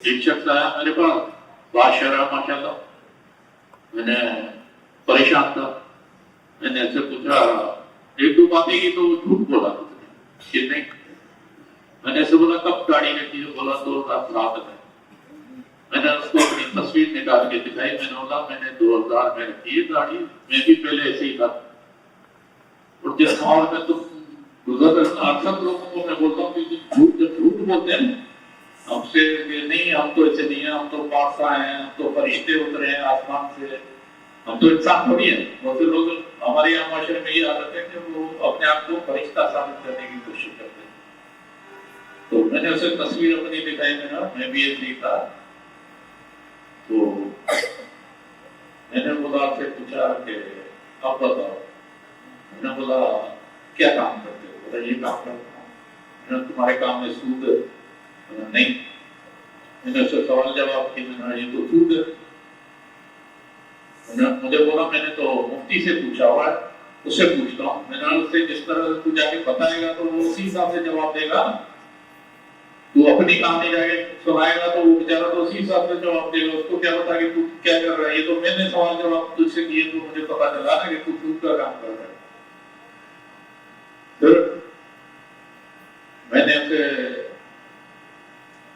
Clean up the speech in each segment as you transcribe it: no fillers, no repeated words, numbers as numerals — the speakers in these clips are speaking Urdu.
ایک شخص آیا میرے پاس، بادشاہ رہا ماشاءاللہ، میں نے پریشان تھا، میں نے ایسے پوچھا ایک دو باتیں کی تو وہ جھوٹ بولا کہ نہیں، میں نے ایسے بولا کب گاڑی رکھی ہے، بولا 2007 میں، میں نے اس کو اپنی تصویر نکال کے دکھائی، میں نے بولا میں نے 2000 میں رکھی ہے گاڑی، میں بھی پہلے ایسے ہی تھا، اور جس ماحول میں تم گزر اکثر لوگوں کو میں بولتا ہوں کہ جھوٹ بولتے ہیں ہم سے کہ نہیں ہم تو ایسے نہیں ہیں، ہم تو پادشاہ ہیں، ہم تو فرشتے اترے ہیں آسمان سے، ہم تو انسان تھوڑی ہیں۔ بہت سے لوگ ہمارے یہاں معاشرے میں یہ عادت ہے کہ وہ اپنے آپ کو فرشتہ ثابت کرنے کی کوشش کرتے ہیں، تو میں نے اسے تصویر اپنی دکھائی، میں بھی ایسے ہی تھا، تو میں نے بولا آپ سے پوچھا کہ اب بتاؤ، میں نے بولا کیا کام کرتے ہو، بولا یہ کام کرتا ہوں، میں نے تمہارے کام میں سود ہے، نہیں، میں نے اس سے سوال جواب کی، میں نے یہ تو سود ہے، مجھے بولا میں نے تو مفتی سے پوچھا ہوا ہے، اس سے پوچھتا ہوں، میں نے اس سے جس طرح تو جا کے بتائے گا تو وہ اسی حساب سے جواب دے گا، تو اپنی کہانی جا کے سنائے گا تو وہ بیچارہ تو اسی حساب سے جواب دے گا، اس کو کیا پتا کہ تو کیا کر رہا ہے، یہ تو میں نے سوال جواب تجھ سے کیے تو مجھے پتا چلا نا کہ تو سود کا کام کر رہا ہے۔ پھر میں نے اسے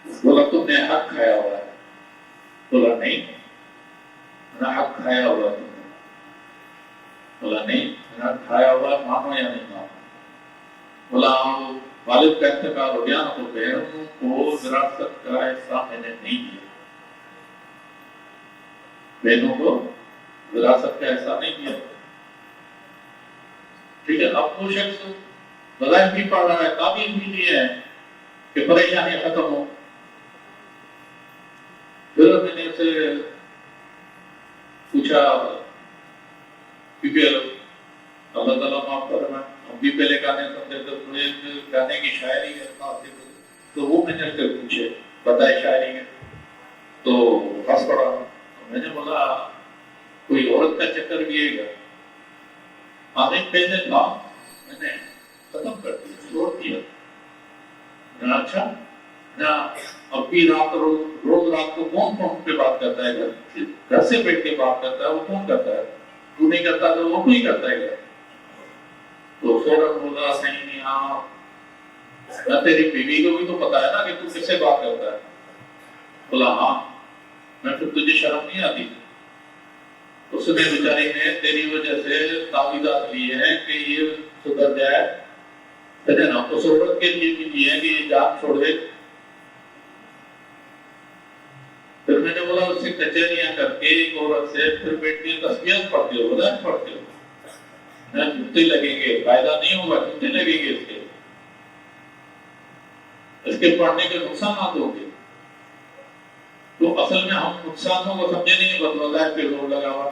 بولا تم نے حق کھایا ہوا ہے، بولا نہیں، میں نے حق کھایا ہوا ہے، بولا نہیں، میں نے حق کھایا ہوا ہے، مانو یا نہیں مانو، بولا والد کا انتقال ہو گیا نا تو بہنوں کو وراثت کا حصہ میں نے نہیں دیا، بہنوں کو وراثت کا حصہ نہیں دیا، ٹھیک ہے۔ اب وہ شخص بظاہر بھی پڑھ رہا ہے، تعبیر بھی نہیں ہے کہ پریشانی ختم ہو، پھر میں نے اسے پوچھا کیونکہ اللہ تعالیٰ معاف فرمائے، ہم بھی پہلے گانے سنتے تھے، تھوڑے گانے کی شاعری کے الفاظ تھے تو وہ میں نے اسے پوچھے بتائے شاعری کے، تو ہنس پڑا، میں نے بولا کوئی عورت کا چکر بھی ہے گا، آنے پہلے تھا، میں نے ختم کر دیا، چھوڑ دیا، اچھا نہ اب بھی روز رات کو کون فون پہ بات کرتا ہے، گھر سے بیٹھ کے بات کرتا ہے، وہ کون کرتا ہے، تو نہیں کرتا تو وہ کوئی کرتا ہے، تو فوراً بولا نہیں ہاں تیری بیوی کو بھی تو پتا ہے نا کہ تو کس سے بات کرتا ہے، بولا ہاں، میں پھر تجھے شرم نہیں آتی، اس نے بیچاری نے تیری وجہ سے تعویذات لی ہیں کہ یہ سدھر جائے، نا اس عورت کے لیے بھی لی ہے کہ یہ جان چھوڑے، پھر میں نے بولا اس سے کچہریاں کر کے ایک عورت سے پھر بیٹھ کے تسبیحات پڑھتے ہو، بولا پڑھتے ہو، نہ جوتے لگیں گے، فائدہ نہیں ہوگا، جوتے لگیں گے اس کے پڑھنے کے نقصانات ہوں گے، تو اصل میں ہم نقصانوں کو سمجھے نہیں، بس وظائف پہ زور لگا ہوا